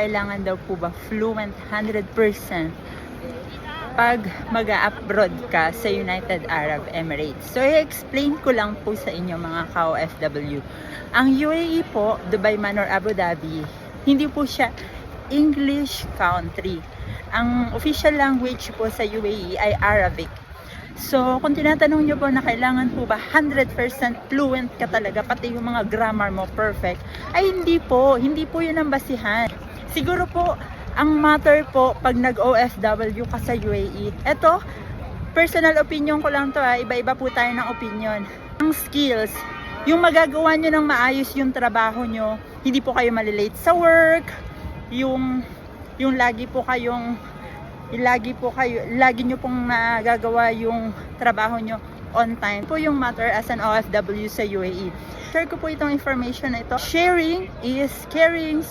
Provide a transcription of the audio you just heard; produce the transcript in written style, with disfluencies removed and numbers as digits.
Kailangan daw po ba fluent 100% pag mag-a-abroad ka sa United Arab Emirates? So, i-explain ko lang po sa inyo mga ka-OFW. Ang UAE po, Dubai man or Abu Dhabi, hindi po siya English country. Ang official language po sa UAE ay Arabic. So, kung tinatanong nyo po na kailangan po ba 100% fluent ka talaga, pati yung mga grammar mo perfect, ay hindi po yun ang basihan. Siguro po, ang matter po pag nag-OFW ka sa UAE, eto, personal opinion ko lang to, iba-iba po tayo ng opinion. Ang skills, yung magagawa nyo ng maayos yung trabaho nyo, hindi po kayo malilate sa work, yung lagi nyo pong nagagawa yung trabaho nyo on time po yung matter as an OFW sa UAE. Share ko po itong information na ito. Sharing is caring.